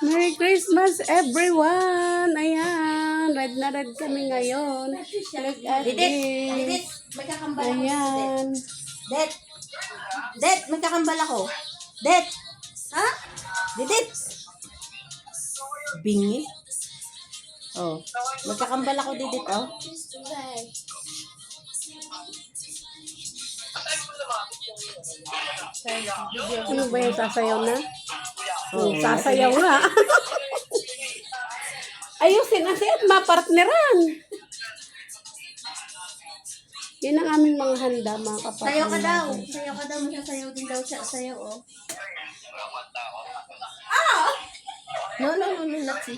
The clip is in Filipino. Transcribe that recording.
Merry Christmas, everyone! Ayan, red na red kami ngayon. Look at Didit, this. may kakambal ako. Ayan. Det, may kakambal ako. Det, ha? Didit. Bingi. Oh, magkakambal ako didit, oh. Ano ba yung sasayaw na? Sasayaw nga. Ayusin na siya at mapartneran. Yan ang aming mga handa, mga kapatid. Sayaw ka daw. Sayaw ka daw. Masasayaw din daw siya. Sayaw, oh. No, not see.